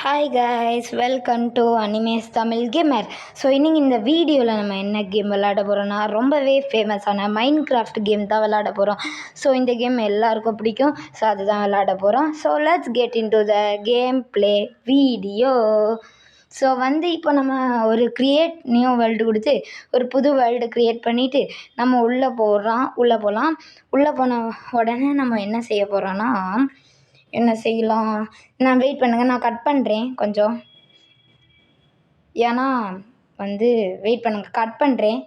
Hi guys, welcome to animes Tamil gamer. So இன்றைக்கி இந்த வீடியோவில் நம்ம என்ன கேம் விளாட போகிறோன்னா ரொம்பவே ஃபேமஸான மைண்ட் கிராஃப்ட் கேம் தான் விளாட போகிறோம். ஸோ இந்த கேம் எல்லாருக்கும் பிடிக்கும். ஸோ அதுதான் விளாட போகிறோம். So let's get in to the game play video. So இப்போ நம்ம ஒரு க்ரியேட் நியூ வேர்ல்டு கொடுத்து ஒரு புது வேர்ல்டு க்ரியேட் பண்ணிவிட்டு நம்ம உள்ளே போகலாம். உள்ளே போன உடனே நம்ம என்ன செய்ய போகிறோன்னா என்ன செய்யலாம். நான் வெயிட் பண்ணுங்கள், நான் கட் பண்ணுறேன் கொஞ்சம். ஏன்னா வெயிட் பண்ணுங்கள், கட் பண்ணுறேன்.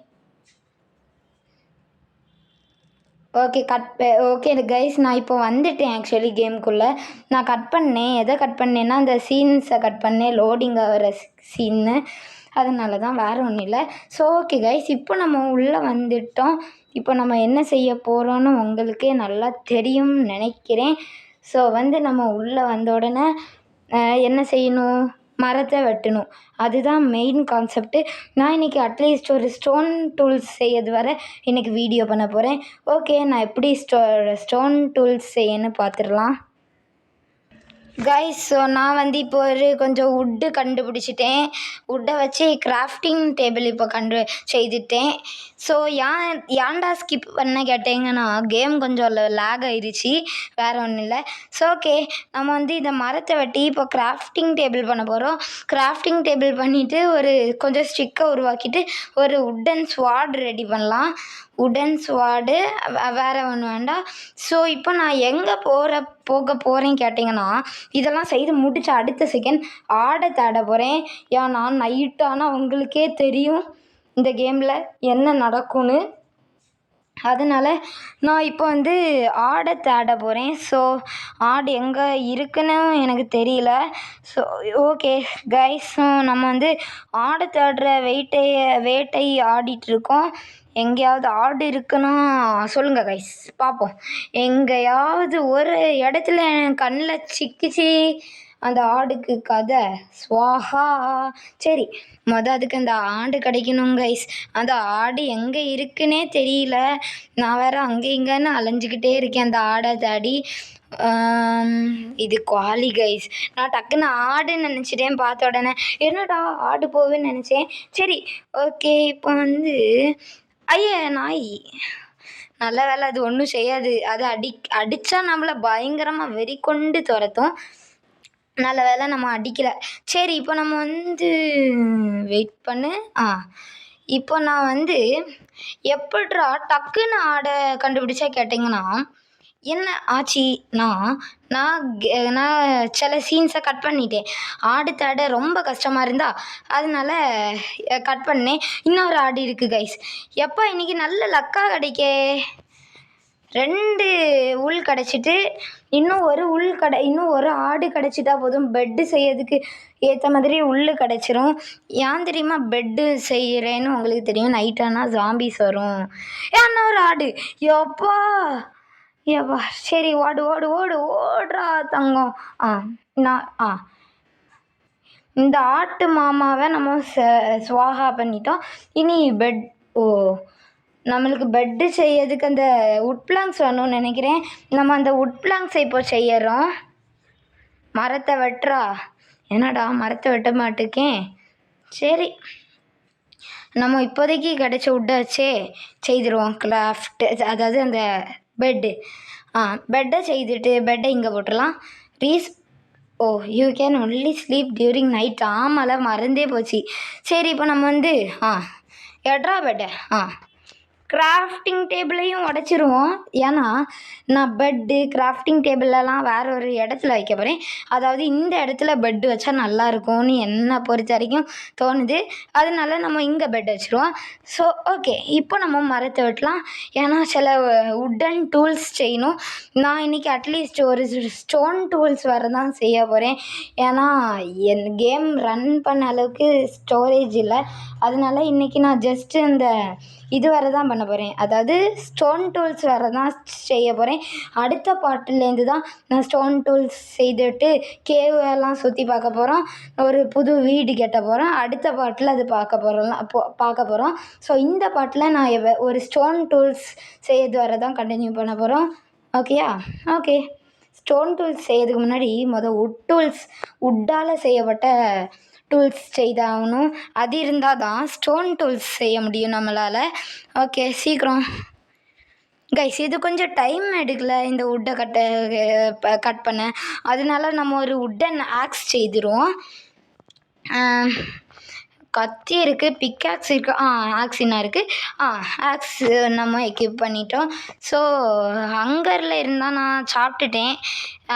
ஓகே கைஸ், நான் இப்போ வந்துட்டேன். ஆக்சுவலி கேமுக்குள்ளே நான் கட் பண்ணேன். எதை கட் பண்ணேன்னா அந்த சீன்ஸை கட் பண்ணேன், லோடிங் ஆகிற சீன்னு. அதனால தான், வேறு ஒன்றும் இல்லை. ஸோ ஓகே கைஸ், இப்போ நம்ம உள்ளே வந்துட்டோம். இப்போ நம்ம என்ன செய்ய போகிறோன்னு உங்களுக்கே நல்லா தெரியும்னு நினைக்கிறேன். ஸோ நம்ம உள்ளே வந்த உடனே என்ன செய்யணும், மரத்தை வெட்டணும். அதுதான் மெயின் கான்செப்ட்டு. நான் இன்றைக்கி அட்லீஸ்ட் ஒரு ஸ்டோன் டூல்ஸ் செய்யறது வர இன்றைக்கி வீடியோ பண்ண போகிறேன். ஓகே, நான் எப்படி ஸ்டோன் டூல்ஸ் செய்யன்னு பார்த்துடலாம் கைஸ். ஸோ நான் இப்போ ஒரு கொஞ்சம் வுட்டு கண்டுபிடிச்சிட்டேன். வுட்டை வச்சு கிராஃப்டிங் டேபிள் இப்போ செய்துட்டேன். ஸோ ஏன்டா ஸ்கிப் பண்ண கேட்டிங்கன்னா கேம் கொஞ்சம் லேக் ஆயிடுச்சு, வேறு ஒன்றும் இல்லை. ஸோ ஓகே, நம்ம இந்த மரத்தை வெட்டி இப்போ கிராஃப்டிங் டேபிள் பண்ண போகிறோம். கிராஃப்டிங் டேபிள் பண்ணிவிட்டு ஒரு கொஞ்சம் ஸ்டிக்கை உருவாக்கிட்டு ஒரு வுட்டன் ஸ்வாட் ரெடி பண்ணலாம். வுடன் ஸ்வாடு வேறு ஒன்று வேண்டாம். ஸோ இப்போ நான் எங்கே போக போகிறேன் கேட்டிங்கன்னா, இதெல்லாம் செய்து முடித்த அடுத்த செகண்ட் ஆடை தேட போகிறேன். ஏன்னா நைட்டானால் உங்களுக்கே தெரியும் இந்த கேமில் என்ன நடக்கும்னு. அதனால் நான் இப்போ ஆடை தேட போகிறேன். ஸோ ஆடு எங்கே இருக்குன்னு எனக்கு தெரியல. ஸோ ஓகே கைஸ், நம்ம ஆடை தேடுற வேட்டை ஆடிட்டுருக்கோம். எங்கேயாவது ஆடு இருக்குன்னா சொல்லுங்கள் கைஸ், பார்ப்போம். எங்கேயாவது ஒரு இடத்துல கண்ணில் சிக்கிச்சு அந்த ஆடுக்கு கதை ஸ்வாஹா. சரி, அதுக்கு அந்த ஆடு கிடைக்கணும் கைஸ். அந்த ஆடு எங்கே இருக்குன்னே தெரியல. நான் வேறு அங்கே இங்கேன்னு அலைஞ்சிக்கிட்டே இருக்கேன் அந்த ஆடை தேடி. இது குவாலி கைஸ். நான் டக்குன்னு ஆடுன்னு நினச்சிட்டேன். பார்த்த உடனே என்னடா ஆடு போவேன்னு நினச்சேன். சரி ஓகே, இப்போ ஐயே நாய், நல்ல வேலை, அது ஒன்றும் செய்யாது. அது அடித்தா நம்மளை பயங்கரமாக வெறி கொண்டு துரத்தும். நல்ல வேலை நம்ம அடிக்கலை. சரி, இப்போ நம்ம வெயிட் பண்ணு. இப்போ நான் எப்படிரா டக்குன்னு ஆடை கண்டுபிடிச்சா கேட்டிங்கன்னா என்ன ஆச்சுன்னா, நான் சில சீன்ஸை கட் பண்ணிட்டேன். ஆடு தேட ரொம்ப கஷ்டமாக இருந்தா அதனால கட் பண்ணேன். இன்னொரு ஆடு இருக்குது கைஸ். எப்போ இன்றைக்கி நல்ல லக்காக கிடைக்கே. 2 உள் கிடச்சிட்டு இன்னும் ஒரு ஆடு கிடச்சிட்டா போதும். பெட்டு செய்யறதுக்கு ஏற்ற மாதிரி உள் கிடச்சிரும். ஏன் தெரியுமா பெட்டு செய்கிறேன்னு உங்களுக்கு தெரியும். நைட்டானால் ஜாம்பிஸ் வரும். ஏன்னா ஒரு ஆடு எப்பா. சரி, ஓடுறா தங்கம். நான் இந்த ஆட்டு மாமாவை நம்ம ஸ்வாஹா பண்ணிட்டோம். இனி நம்மளுக்கு பெட்டு செய்யறதுக்கு அந்த வுட் பிளாங்க்ஸ் வேணும்னு நினைக்கிறேன். நம்ம அந்த வுட் பிளாங்க்ஸை இப்போ செய்யறோம். மரத்தை வெட்டுறா. என்னடா மரத்தை வெட்ட மாட்டேக்கேன். சரி, நம்ம இப்போதைக்கு கிடைச்ச வுட்டை வச்சே செய்திருவோம் கிராஃப்ட். அதாவது அந்த பெட்டை செய்துட்டு பெட்டை இங்கே போட்டுடலாம். You can only sleep during night. ஆமால, மறந்தே போச்சு. சரி, இப்போ நம்ம எட்ரா பெட்டை கிராஃப்டிங் டேபிளையும் உடச்சிருவோம். ஏன்னா நான் பெட்டு கிராஃப்டிங் டேபிளெலாம் வேறு ஒரு இடத்துல வைக்க போகிறேன். அதாவது இந்த இடத்துல பெட்டு வச்சா நல்லாயிருக்கும்னு என்னை பொறுத்த வரைக்கும் தோணுது. அதனால நம்ம இங்கே பெட் வச்சுருவோம். ஸோ ஓகே, இப்போ நம்ம மரத்தை வெட்டலாம். ஏன்னா சில வுட்டன் டூல்ஸ் செய்யணும். நான் இன்றைக்கி அட்லீஸ்ட் ஒரு ஸ்டோன் டூல்ஸ் வர தான் செய்ய போகிறேன். ஏன்னா என் கேம் ரன் பண்ண அளவுக்கு ஸ்டோரேஜ் இல்லை. அதனால இன்றைக்கி நான் ஜஸ்ட்டு இந்த இது வரை தான் பண்ண போகிறேன். அதாவது ஸ்டோன் டூல்ஸ் வர தான் செய்ய போகிறேன். அடுத்த பாட்டுலேருந்து தான் நான் ஸ்டோன் டூல்ஸ் செய்துட்டு கேவெல்லாம் சுற்றி பார்க்க போகிறோம். ஒரு புது வீடு கட்ட போகிறோம். அடுத்த பாட்டில் அது பார்க்க போகிறோம். ஸோ இந்த பாட்டில் நான் ஒரு ஸ்டோன் டூல்ஸ் செய்யறது வர தான் கண்டினியூ பண்ண போகிறோம். ஓகேயா? ஓகே, ஸ்டோன் டூல்ஸ் செய்யறதுக்கு முன்னாடி உட்டால் செய்யப்பட்ட டூல்ஸ் செய்தாகணும். அது இருந்தால் தான் ஸ்டோன் டூல்ஸ் செய்ய முடியும் நம்மளால். ஓகே சீக்கிரம் கைஸ், இது கொஞ்சம் டைம் எடுக்கல இந்த வுட்டை கட் பண்ண. அதனால நம்ம ஒரு வுட்டன் ஆக்ஸ் செய்திருவோம். கத்தி இருக்குது, பிக்காக்ஸ் இருக்குது, ஆக்ஸினா இருக்குது. ஆக்ஸ் நம்ம எக்யூப் பண்ணிட்டோம். ஸோ ஹங்கரில் இருந்தால் நான் சாப்பிட்டுட்டேன்,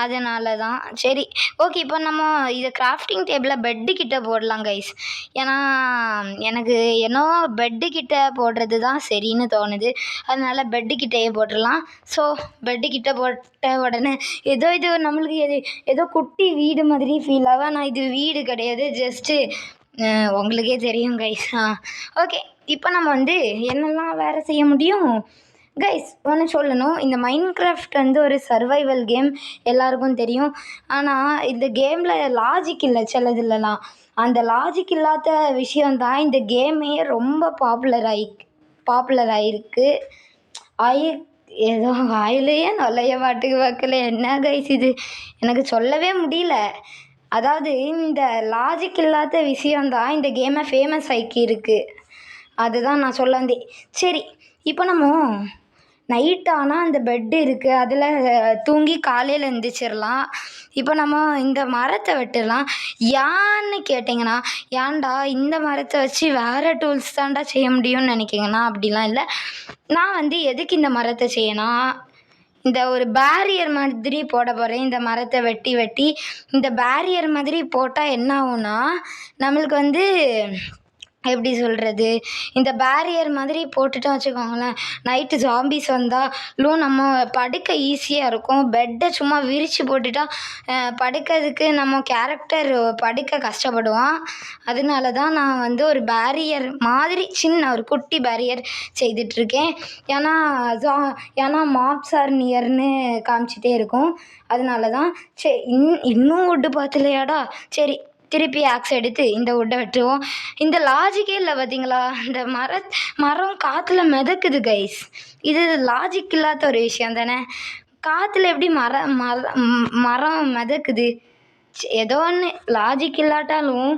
அதனால தான். சரி ஓகே, இப்போ நம்ம இதை கிராஃப்டிங் டேபிளில் பெட்டுக்கிட்ட போடலாம் கைஸ். ஏன்னா எனக்கு என்னவோ பெட்டுக்கிட்ட போடுறது தான் சரின்னு தோணுது. அதனால பெட்டுக்கிட்டேயே போட்டுடலாம். ஸோ பெட்டுக்கிட்ட போட்ட உடனே இது நம்மளுக்கு ஏதோ குட்டி வீடு மாதிரி ஃபீல் ஆகும். ஆனால் இது வீடு கிடையாது, ஜஸ்ட்டு உங்களுக்கே தெரியும் கைஸ். ஓகே, இப்போ நம்ம வந்து என்னெல்லாம் வேறு செய்ய முடியும் கைஸ் ஒன்று சொல்லணும். இந்த மைன்கிராஃப்ட் வந்து ஒரு சர்வைவல் கேம், எல்லாருக்கும் தெரியும். ஆனால் இந்த கேமில் லாஜிக் இல்லை சிலதுலலாம். அந்த லாஜிக் இல்லாத விஷயந்தான் இந்த கேமே ரொம்ப பாப்புலர் ஆகிருக்கு. ஏதோ வாயிலேயே நுழைய மாட்டுக்கு வைக்கல. என்ன கைஸ் இது, எனக்கு சொல்லவே முடியல. அதாவது இந்த லாஜிக் இல்லாத விஷயந்தான் இந்த கேமை ஃபேமஸ் ஆக்கியிருக்கு. அதுதான் நான் சொல்ல வந்தேன். சரி, இப்போ நம்ம நைட் ஆனால் அந்த பெட்டு இருக்குது, அதில் தூங்கி காலையில் எழுந்திரிச்சிடலாம். இப்போ நம்ம இந்த மரத்தை வெட்டிடலாம். ஏன்னு கேட்டிங்கன்னா, ஏன்டா இந்த மரத்தை வச்சு வேறு டூல்ஸ் தான்டா செய்ய முடியும்னு நினைக்கிங்கன்னா, அப்படிலாம் இல்லை. நான் வந்து எதுக்கு இந்த மரத்தை செய்யணும், இந்த ஒரு பேரியர் மாதிரி போட போகிறேன். இந்த மரத்தை வெட்டி இந்த பேரியர் மாதிரி போட்டால் என்ன ஆகும்னா, நம்மளுக்கு வந்து எப்படி சொல்கிறது, இந்த பேரியர் மாதிரி போட்டுட்டோம் வச்சுக்கோங்களேன், நைட்டு ஜாம்பிஸ் வந்தாலும் நம்ம படுக்க ஈஸியாக இருக்கும். பெட்டை சும்மா விரித்து போட்டுட்டா படுக்கிறதுக்கு நம்ம கேரக்டர் படுக்க கஷ்டப்படுவான். அதனால தான் நான் வந்து ஒரு பேரியர் மாதிரி சின்ன ஒரு குட்டி பேரியர் செய்துட்ருக்கேன். ஏன்னா மாப்ஸ் ஆர் நியர்னு காமிச்சிட்டே இருக்கும். அதனால தான் சரி. இன்னும் வுட்டு பார்த்துலையாடா, சரி திருப்பி ஆக்ஸ் எடுத்து இந்த வுட்டை வெட்டுவோம். இந்த லாஜிக்கே இல்லை பார்த்தீங்களா, இந்த மரம் காற்றுல மிதக்குது கைஸ். இது லாஜிக் இல்லாத ஒரு விஷயம் தானே. காற்றுல எப்படி மரம் மிதக்குது? ஏதோ ஒன்று லாஜிக் இல்லாட்டாலும்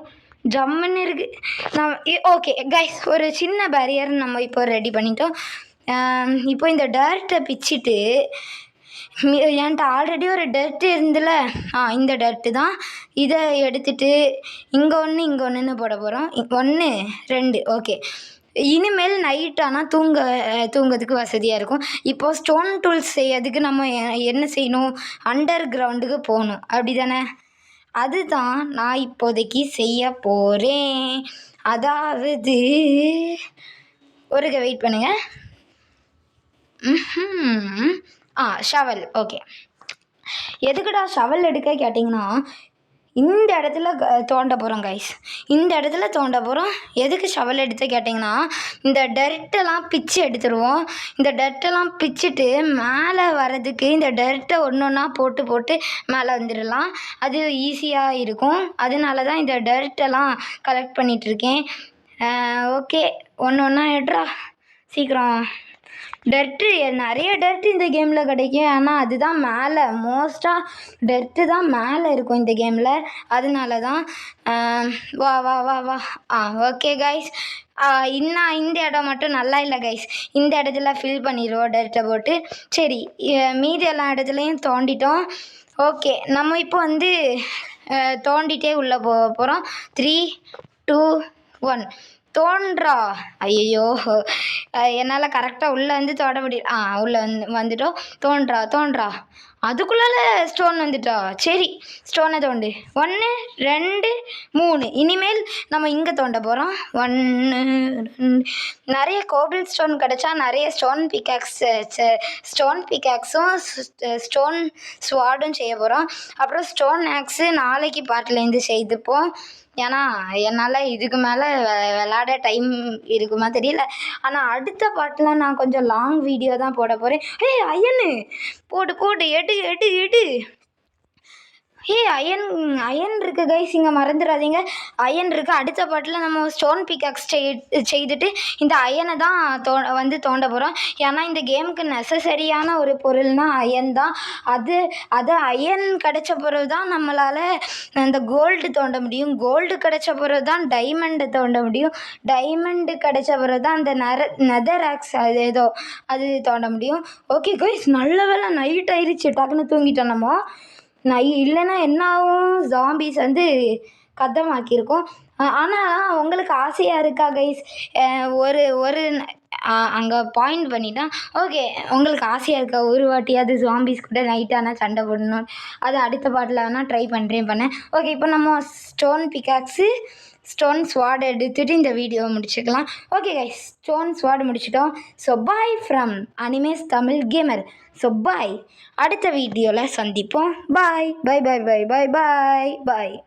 ஜம்முன்னு இருக்குது. ஓகே கைஸ், ஒரு சின்ன பேரியர் நம்ம இப்போ ரெடி பண்ணிட்டோம். இப்போ இந்த டர்ட்டை பிச்சுட்டு, என்கிட்ட ஆல்ரெடி ஒரு டர்ட்டு இருந்துல, இந்த டர்ட்டு தான். இதை எடுத்துகிட்டு இங்கே ஒன்றுன்னு போட போகிறோம். 1 2 ஓகே. இனிமேல் நைட் ஆனால் தூங்கிறதுக்கு வசதியாக இருக்கும். இப்போது ஸ்டோன் டூல்ஸ் செய்யறதுக்கு நம்ம என்ன செய்யணும், அண்டர் கிரவுண்டுக்கு போகணும், அப்படி தானே. அதுதான் நான் இப்போதைக்கு செய்ய போகிறேன். அதாவது வெயிட் பண்ணுங்கள். ஷவல். ஓகே, எதுக்குடா ஷவல் எடுக்க கேட்டிங்கன்னா, இந்த இடத்துல தோண்ட போகிறோம் கைஸ். இந்த இடத்துல தோண்ட போகிறோம். எதுக்கு ஷவல் எடுத்து கேட்டிங்கன்னா, இந்த டர்ட்டெல்லாம் பிச்சு எடுத்துருவோம். இந்த டர்ட்டெல்லாம் பிச்சுட்டு மேலே வர்றதுக்கு இந்த டர்ட்டை ஒன்றா போட்டு மேலே வந்துடலாம். அது ஈஸியாக இருக்கும். அதனால தான் இந்த டர்ட்டெல்லாம் கலெக்ட் பண்ணிகிட்ருக்கேன். ஓகே, ஒன்றா எடுறா சீக்கிரம். நிறைய டர்ட்டு இந்த கேமில் கிடைக்கும். ஆனால் அதுதான் மேலே, மோஸ்ட்டாக டர்ட்டு தான் மேலே இருக்கும் இந்த கேமில். அதனால தான் வா வா வா வா ஓகே கைஸ், இன்னும் இந்த இடம் மட்டும் நல்லா இல்லை கைஸ். இந்த இடத்துல ஃபில் பண்ணிடுவோம் டர்ட்டை போட்டு. சரி, மீதி எல்லா இடத்துலையும் தோண்டிட்டோம். ஓகே, நம்ம இப்போ வந்து தோண்டிகிட்டே உள்ளே போக போகிறோம். 3 2 1 தோன்றா. ஐயோ, என்னால் கரெக்டாக உள்ளே வந்து தொட முடியல. உள்ளே வந்துட்டோம். தோன்றா அதுக்குள்ளால ஸ்டோன் வந்துட்டா. சரி, ஸ்டோனை தோண்டு. 1 2 3. இனிமேல் நம்ம இங்கே தோண்ட போகிறோம். 1 2. நிறைய கோபிள் ஸ்டோன் கிடச்சா நிறைய ஸ்டோன் பிக்காக்ஸும் ஸ்டோன் ஸ்வார்டும் செய்ய போகிறோம். அப்புறம் ஸ்டோன் ஆக்ஸு நாளைக்கு பாட்டிலேருந்து செய்துப்போம். ஏன்னா என்னால் இதுக்கு மேலே விளாட டைம் இருக்குமா தெரியல. ஆனால் அடுத்த பாட்டில் நான் கொஞ்சம் லாங் வீடியோ தான் போட போகிறேன். அயனு போடு எடு. அயன் அயன் இருக்குது கைஸ், இங்கே மறந்துடாதீங்க. அயன் இருக்குது. அடுத்த பாட்டில் நம்ம ஸ்டோன் பிக்காக்ஸ் செய்துட்டு இந்த அயனை தான் தோண்ட போகிறோம். ஏன்னா இந்த கேமுக்கு நெசசரியான ஒரு பொருள்னால் அயன் தான். அது அயன் கிடச்ச பிறகு தான் நம்மளால் அந்த கோல்டு தோண்ட முடியும். கோல்டு கிடச்ச பிறகு தான் டைமண்டு தோண்ட முடியும். டைமண்டு கிடச்ச பிறகு தான் அந்த நெதர் ஆக்ஸ் அது தோண்ட முடியும். ஓகே கைஸ், நல்ல வேளை நைட் ஆயிடுச்சு, டக்குன்னு தூங்கிட்டோம் நம்ம. இல்லைன்னா என்ன ஆகும், ஜாம்பிஸ் கதமாக்கியிருக்கோம். ஆனால் உங்களுக்கு ஆசையாக இருக்கா கைஸ்? ஒரு அங்கே பாயிண்ட் பண்ணிட்டான். ஓகே, உங்களுக்கு ஆசையாக இருக்கா ஒரு வாட்டியாவது ஜாம்பிஸ் கூட நைட்டானால் சண்டை போடணும்? அது அடுத்த பாட்டில் வேணால் ட்ரை பண்ணேன். ஓகே, இப்போ நம்ம ஸ்டோன் பிக்காக்ஸு ஸ்டோன் ஸ்வாட் எடுத்துகிட்டு இந்த வீடியோவை முடிச்சுக்கலாம். ஓகே கைஸ், ஸ்டோன் ஸ்வாட் முடிச்சிட்டோம். So bye from animes Tamil gamer. So bye, அடுத்த வீடியோவில் சந்திப்போம். பாய் பாய் பாய் பாய் பாய் பாய் பாய்.